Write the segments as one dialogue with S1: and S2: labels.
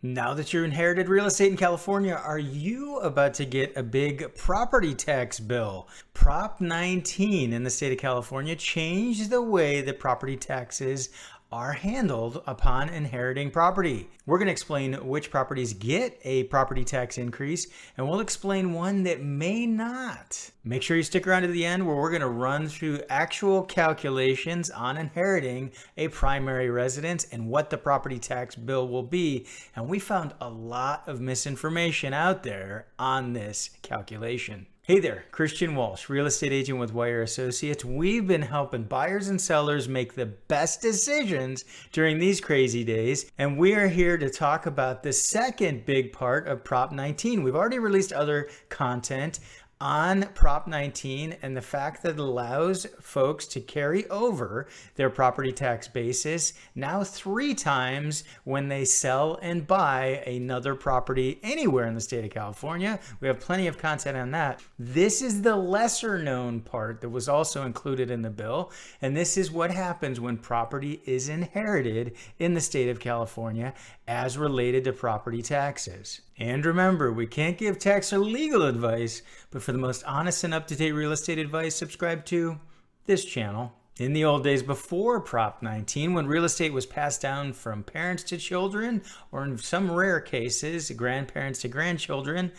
S1: Now that you're inherited real estate in California, are you about to get a big property tax bill? Prop 19 in the state of California changed the way that property taxes are handled upon inheriting property. We're going to explain which properties get a property tax increase, and we'll explain one that may not. Make sure you stick around to the end, where we're going to run through actual calculations on inheriting a primary residence and what the property tax bill will be. And we found a lot of misinformation out there on this calculation. Hey there, Christian Walsh, real estate agent with Wire Associates. We've been helping buyers and sellers make the best decisions during these crazy days, and we are here to talk about the second big part of Prop 19. We've already released other content on Prop 19 and the fact that it allows folks to carry over their property tax basis now 3 times when they sell and buy another property anywhere in the state of California. We have plenty of content on that. This is the lesser known part that was also included in the bill, and this is what happens when property is inherited in the state of California as related to property taxes. And remember, we can't give tax or legal advice, but for the most honest and up-to-date real estate advice, subscribe to this channel. In the old days before Prop 19, when real estate was passed down from parents to children, or in some rare cases, grandparents to grandchildren,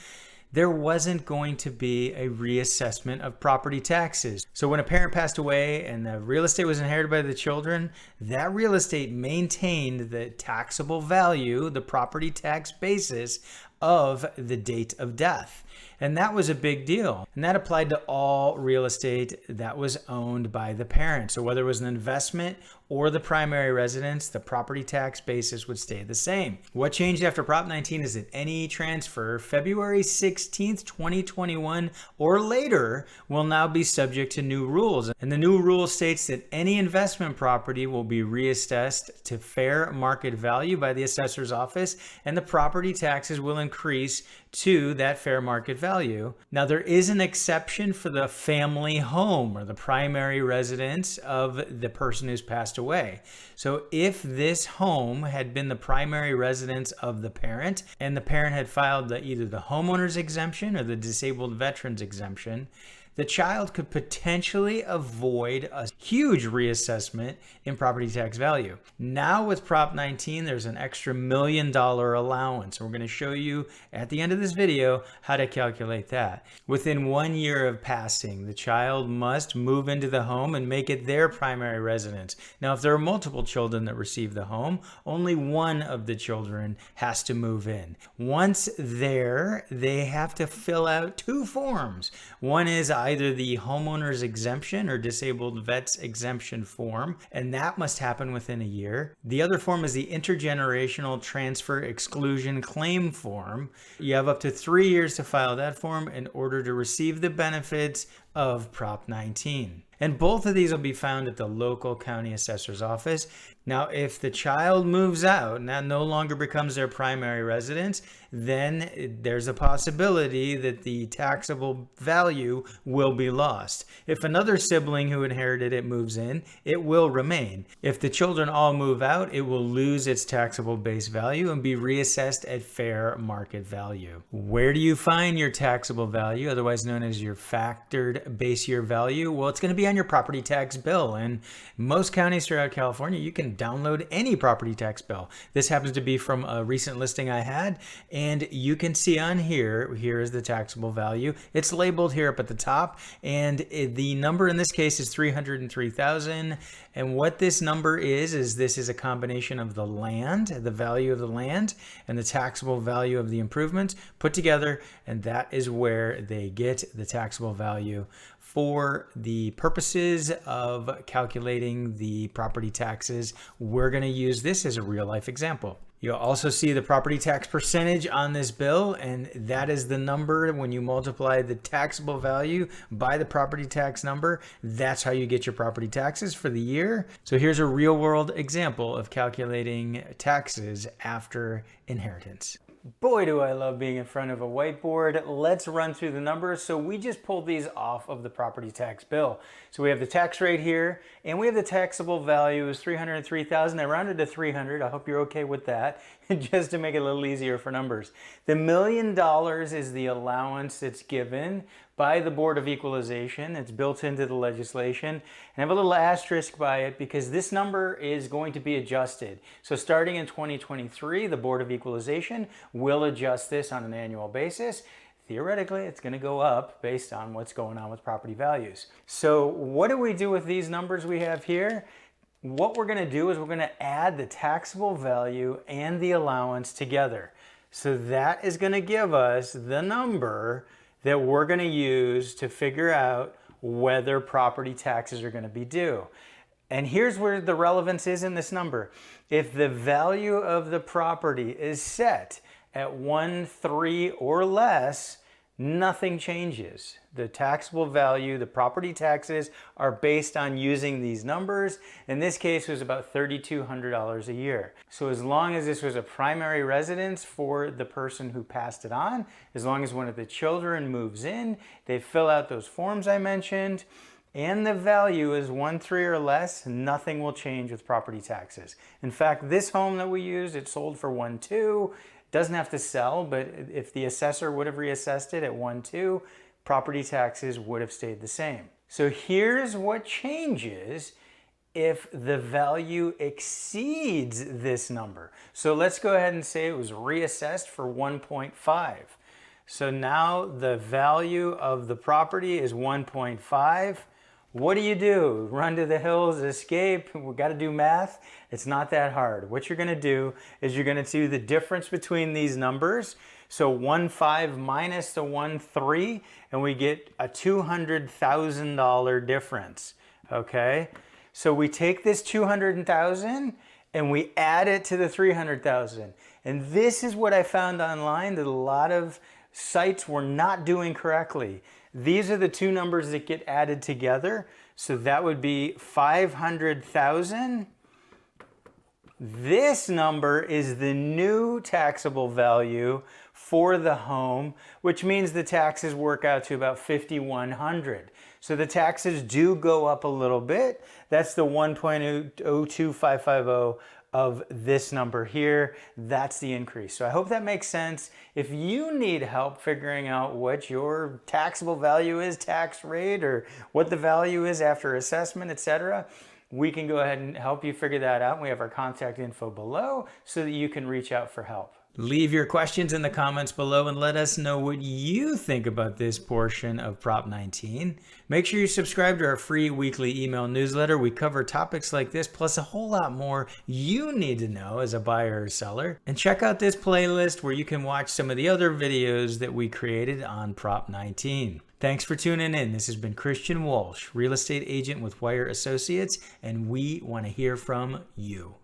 S1: there wasn't going to be a reassessment of property taxes. So when a parent passed away and the real estate was inherited by the children, that real estate maintained the taxable value, the property tax basis of the date of death. And that was a big deal. And that applied to all real estate that was owned by the parent. So whether it was an investment or the primary residence, the property tax basis would stay the same. What changed after Prop 19 is that any transfer February 16th, 2021 or later will now be subject to new rules. And the new rule states that any investment property will be reassessed to fair market value by the assessor's office, and the property taxes will increase to that fair market value. Now, there is an exception for the family home or the primary residence of the person who's passed away. So if this home had been the primary residence of the parent and the parent had filed either the homeowner's exemption or the disabled veterans exemption, the child could potentially avoid a huge reassessment in property tax value. Now with Prop 19, there's an extra $1 million allowance. And we're going to show you at the end of this video how to calculate that. Within 1 year of passing, the child must move into the home and make it their primary residence. Now, if there are multiple children that receive the home, only one of the children has to move in. Once there, they have to fill out 2 forms. One is either the homeowner's exemption or disabled vet's exemption form, and that must happen within a year. The other form is the intergenerational transfer exclusion claim form. You have up to 3 years to file that form in order to receive the benefits of Prop 19. And both of these will be found at the local county assessor's office. Now, if the child moves out and that no longer becomes their primary residence, then there's a possibility that the taxable value will be lost. If another sibling who inherited it moves in, it will remain. If the children all move out, it will lose its taxable base value and be reassessed at fair market value. Where do you find your taxable value, otherwise known as your factored base year value? Well, it's going to be on your property tax bill. And most counties throughout California, you can download any property tax bill. This happens to be from a recent listing I had, and you can see on here is the taxable value. It's labeled here up at the top, and the number in this case is $303,000. And what this number is this is a combination of the land, the value of the land, and the taxable value of the improvements put together, and that is where they get the taxable value for the purposes of calculating the property taxes. We're going to use this as a real life example. You'll also see the property tax percentage on this bill, and that is the number when you multiply the taxable value by the property tax number. That's how you get your property taxes for the year. So here's a real world example of calculating taxes after inheritance. Boy, do I love being in front of a whiteboard. Let's run through the numbers. So we just pulled these off of the property tax bill. So we have the tax rate here, and we have the taxable value is $303,000. I rounded to 300. I hope you're okay with that. that just to make it a little easier for numbers. The $1 million is the allowance that's given by the Board of Equalization. It's built into the legislation. And I have a little asterisk by it because this number is going to be adjusted. So starting in 2023, the Board of Equalization will adjust this on an annual basis. Theoretically, it's going to go up based on what's going on with property values. So what do we do with these numbers we have here? What we're going to do is we're going to add the taxable value and the allowance together. So that is going to give us the number that we're going to use to figure out whether property taxes are going to be due. And here's where the relevance is in this number. If the value of the property is set at 1.3 or less, nothing changes. The taxable value, the property taxes are based on using these numbers. In this case, it was about $3,200 a year. So as long as this was a primary residence for the person who passed it on, as long as one of the children moves in, they fill out those forms I mentioned, and the value is 1.3 or less, nothing will change with property taxes. In fact, this home that we used, it sold for 1.2. Doesn't have to sell, but if the assessor would have reassessed it at 1.2, property taxes would have stayed the same. So here's what changes if the value exceeds this number. So let's go ahead and say it was reassessed for 1.5. So now the value of the property is 1.5. What do? Run to the hills, escape? We've got to do math. It's not that hard. What you're going to do is you're going to do the difference between these numbers. So 1.5 minus the 1.3, and we get a $200,000 difference. Okay? So we take this $200,000 and we add it to the $300,000. And this is what I found online that a lot of sites were not doing correctly. These are the two numbers that get added together. So that would be 500,000. This number is the new taxable value for the home, which means the taxes work out to about $5,100. So the taxes do go up a little bit. That's the 1.02550 of this number here. That's the increase. So I hope that makes sense. If you need help figuring out what your taxable value is, tax rate, or what the value is after assessment, etc., we can go ahead and help you figure that out. We have our contact info below so that you can reach out for help. Leave your questions in the comments below and let us know what you think about this portion of Prop 19. Make sure you subscribe to our free weekly email newsletter. We cover topics like this, plus a whole lot more you need to know as a buyer or seller. And check out this playlist where you can watch some of the other videos that we created on Prop 19. Thanks for tuning in. This has been Christian Walsh, real estate agent with Wire Associates, and we want to hear from you.